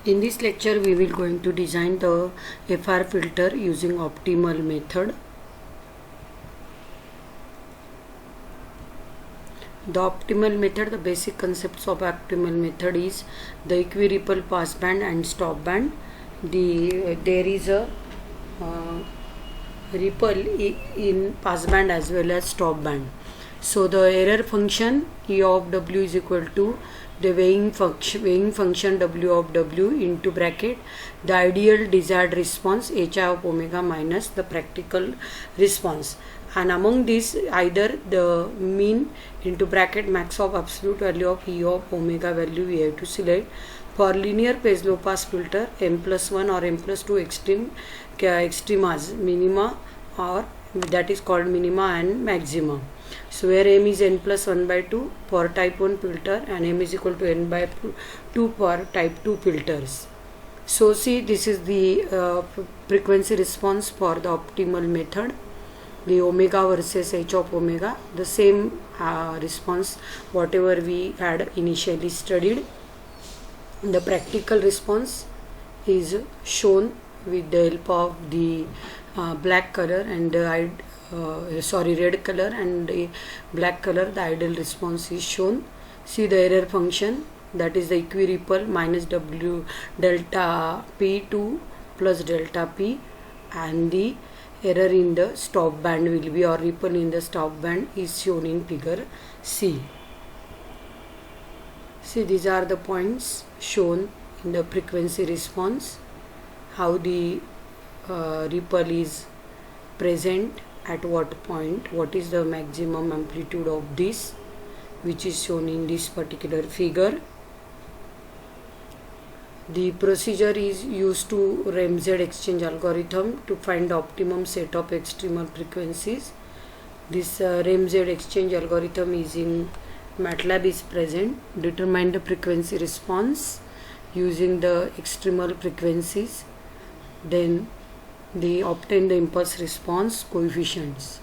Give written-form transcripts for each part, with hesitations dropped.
In this lecture we will going to design the FR filter using optimal method. The optimal method, the basic concepts of optimal method is the equiripple passband and stop band. There is a ripple in passband as well as stop band. So the error function E of W is equal to the weighing function W of W into bracket the ideal desired response Hi of omega minus the practical response, and among these either the mean into bracket max of absolute value of E of omega value we have to select. For linear phase low pass filter, m plus 1 or m plus 2 extremas minima, or that is called minima and maxima. So where m is n plus 1 by 2 for type 1 filter and m is equal to n by 2 for type 2 filters. So see, this is the frequency response for the optimal method. The omega versus h of omega, the same response whatever we had initially studied. The practical response is shown with the help of the black color and red color and black color. The ideal response is shown. See the error function, that is the equiripple minus W delta P2 plus delta P, and the error in the stop band will be, or ripple in the stop band is shown in figure C. See, these are the points shown in the frequency response, how the ripple is present at what point, what is the maximum amplitude of this, which is shown in this particular figure. The procedure is used to Ramsey exchange algorithm to find the optimum set of extremal frequencies. This Ramsey exchange algorithm is in MATLAB is present. Determine the frequency response using the extremal frequencies, then they obtain the impulse response coefficients.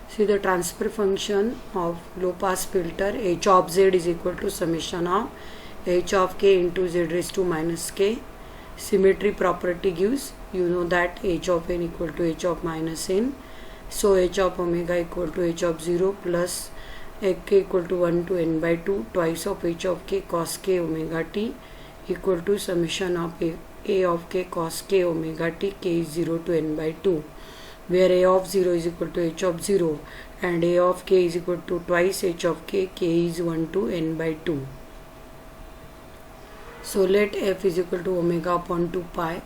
See the transfer function of low pass filter, h of z is equal to summation of h of k into z raised to minus k. Symmetry property gives, you know that h of n equal to h of minus n. So h of omega equal to h of 0 plus k equal to 1 to n by 2 twice of h of k cos k omega t equal to summation of a of k cos k omega t, k is 0 to n by 2, where a of 0 is equal to h of 0 and a of k is equal to twice h of k, k is 1 to n by 2. So let f is equal to omega upon 2 pi,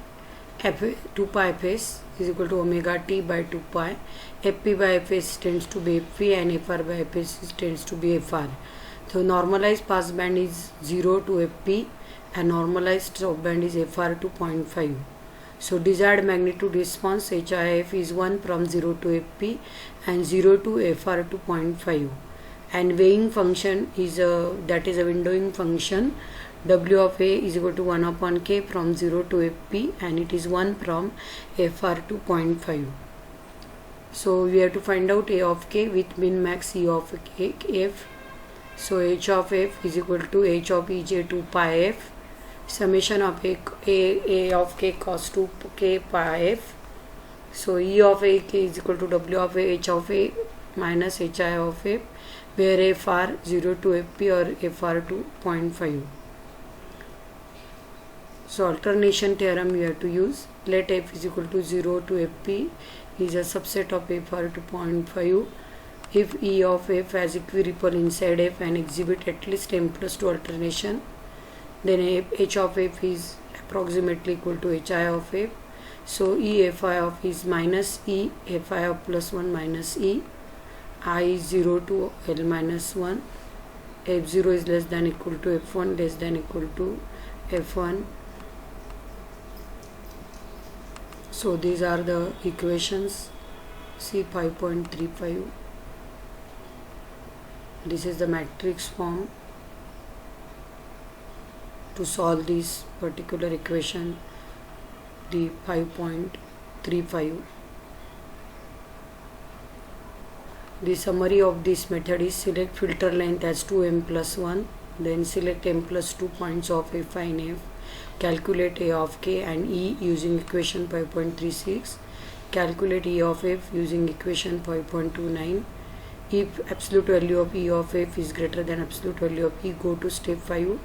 2 pi fs is equal to omega t by 2 pi, fp by fs tends to be fp and fr by fs tends to be fr. So normalized pass band is 0 to fp and normalized stop band is fr to 0.5. So desired magnitude response HIF is 1 from 0 to fp and 0 to fr to 0.5, and weighing function is that is a windowing function. W of A is equal to 1 upon k from 0 to fp and it is 1 from fr to 0.5. So we have to find out A of k with min max E of f. So h of f is equal to h of ej 2 pi f summation of a of k cos 2 k pi f. So E of a k is equal to W of a h of a minus hi of f, where fr 0 to fp or fr to 0.5. So alternation theorem we have to use. Let f is equal to 0 to fp is a subset of fr to 0.5 if E of f has equiripple inside f and exhibit at least m plus 2 alternation, then h of f is approximately equal to hi of f. So E fi of is minus E fi of plus 1 minus E, I is 0 to L minus 1, f0 is less than equal to f1 less than equal to f1. So these are the equations. See 5.35. This is the matrix form to solve this particular equation, the 5.35. The summary of this method is select filter length as 2m plus 1, then select m plus 2 points of f in f Calculate A of k and E using equation 5.36. Calculate E of f using equation 5.29. If absolute value of E of f is greater than absolute value of E, go to step 5.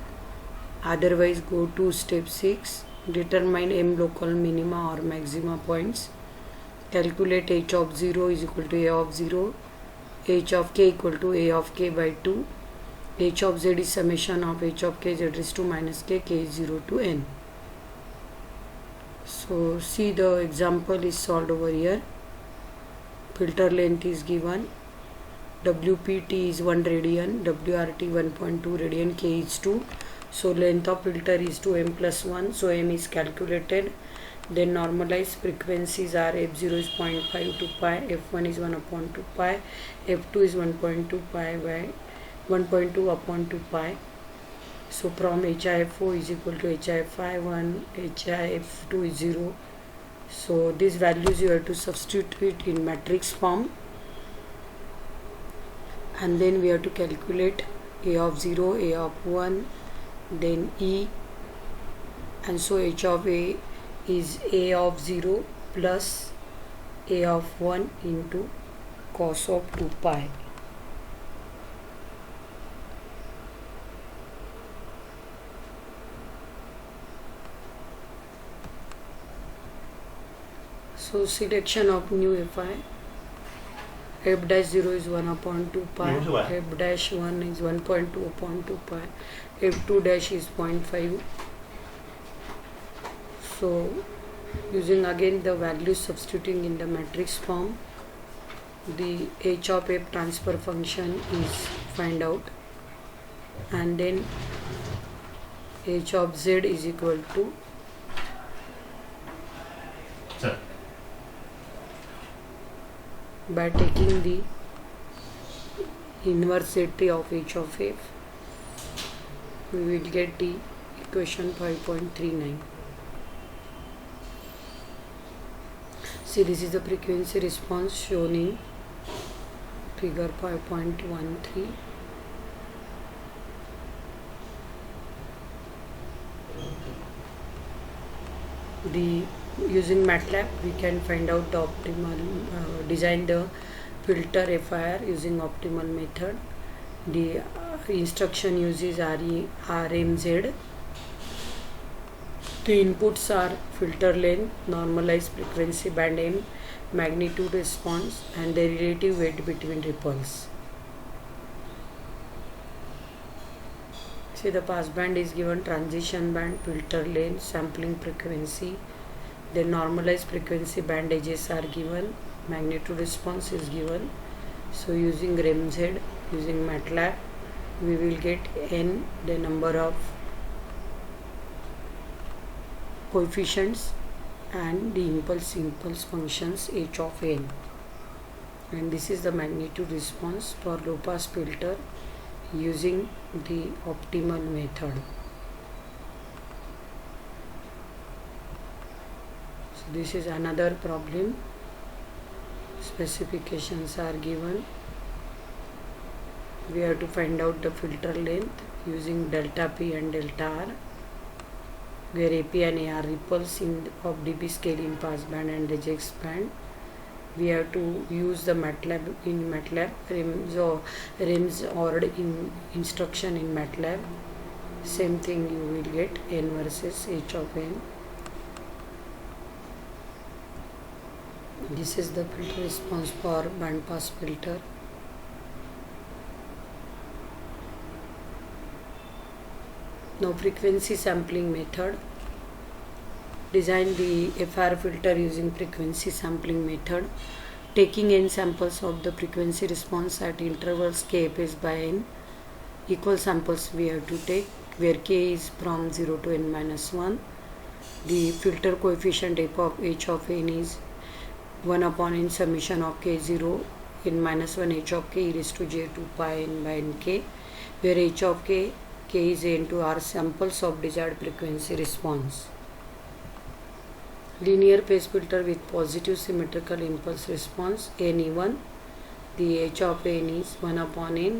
Otherwise, go to step 6. Determine m local minima or maxima points. Calculate h of 0 is equal to a of 0. H of k equal to a of k by 2. H of z is summation of h of k z raised to minus k is 0 to n. So see, the example is solved over here. Filter length is given. WPT is 1 radian, WRT 1.2 radian, k is 2. So length of filter is 2m plus 1. So m is calculated. Then normalized frequencies are f0 is 0.5 to pi, f1 is 1 upon 2 pi, f2 is 1.2 pi by 1.2 upon 2 pi. So from HIF4 is equal to HIF1, HIF2 is 0. So these values you have to substitute in matrix form, and then we have to calculate A of 0, A of 1, then E, and so H of A is A of 0 plus A of 1 into cos of 2 pi. So selection of new Fi. F dash 0 is 1 upon 2 pi, F dash 1 is 1.2 upon 2 pi, F2 dash is 0.5. So using again the values substituting in the matrix form, the h of f transfer function is find out, and then h of z is equal to by taking the inverse ZT of h of f, we will get the equation 5.39. See, this is the frequency response shown in figure 5.13. Using MATLAB we can find out the optimal design the filter FIR using optimal method. The instruction uses RMZ. The inputs are filter length, normalized frequency band M, magnitude response, and the relative weight between ripples. See, the passband is given, transition band, filter length, sampling frequency. The normalized frequency band edges are given, magnitude response is given. So using RMZ, using MATLAB, we will get n, the number of coefficients, and the impulse functions h of n, and this is the magnitude response for low pass filter using the optimal method. So this is another problem. Specifications are given. We have to find out the filter length using delta P and delta R, where AP and AR ripples of dB scale in passband and rejects band. We have to use the MATLAB in MATLAB, RIMS or in instruction in MATLAB. Same thing you will get n versus h of n. This is the filter response for band pass filter. Now frequency sampling method. Design the FIR filter using frequency sampling method. Taking n samples of the frequency response at intervals kfs by n. Equal samples we have to take, where k is from 0 to n minus 1. The filter coefficient f of h of n is 1 upon n summation of k0 n minus 1 h of k e raised to j 2 pi n by nk, where h of k is a into r samples of desired frequency response. Linear phase filter with positive symmetrical impulse response n even. the h of n is 1 upon n,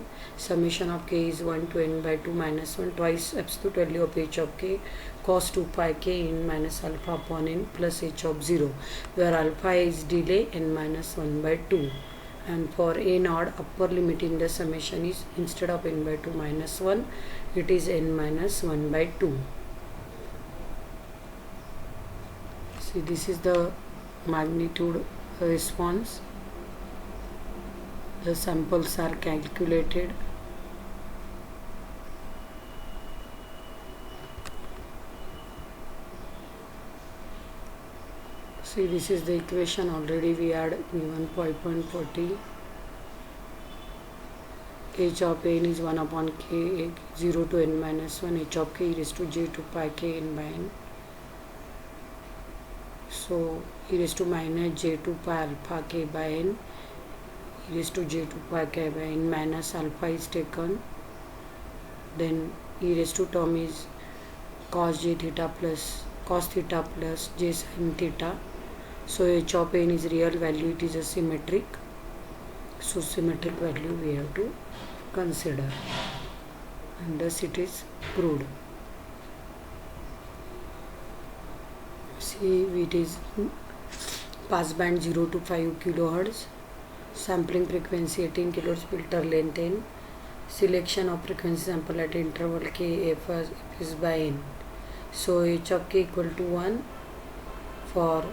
summation of k is 1 to n by 2 minus 1 twice absolute value of h of k cos 2 pi k n minus alpha upon n plus h of 0, where alpha is delay n minus 1 by 2. And for n odd, upper limit in the summation is, instead of n by 2 minus 1, it is n minus 1 by 2. See, this is the magnitude response. The samples are calculated. See, this is the equation. Already we had given 5.40. h of n is 1 upon k 0 to n minus 1, h of k e raised to j 2 pi k n by n. So e raised to minus j 2 pi alpha k by n, e raised to j 2 pi k by n minus alpha is taken. Then e raised to term is cos theta plus j sin theta. So h of n is real value, it is a symmetric. So symmetric value we have to consider, and thus it is proved. See, it is passband 0 to 5 kilohertz, sampling frequency 18 kilohertz, filter length n, selection of frequency sample at interval k f is by n. So h of k equal to 1 for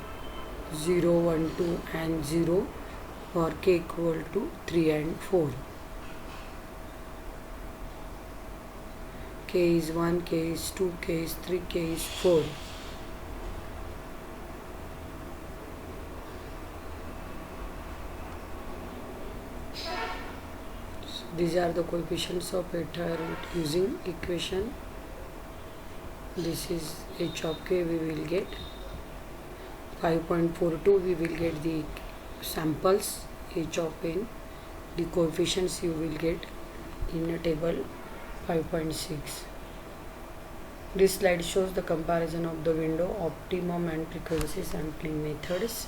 0, 1, 2 and 0, for k equal to 3 and 4. K is 1, k is 2, k is 3, k is 4. So these are the coefficients of beta root using equation. This is h of k, we will get 5.42, we will get the samples h of n, the coefficients you will get in a table 5.6. This slide shows the comparison of the window, optimum and frequency sampling methods.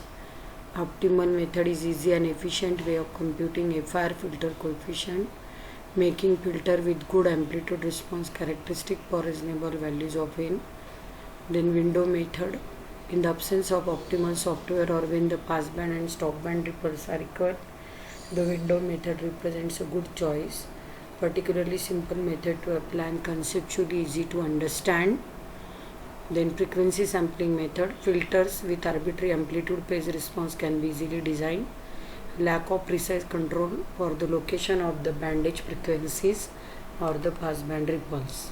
Optimal method is easy and efficient way of computing FIR filter coefficient, making filter with good amplitude response characteristic for reasonable values of n. Then window method, in the absence of optimal software or when the passband and stopband ripples are required, the window method represents a good choice, particularly simple method to apply and conceptually easy to understand. Then frequency sampling method, filters with arbitrary amplitude phase response can be easily designed. Lack of precise control for the location of the bandage frequencies or the passband ripples.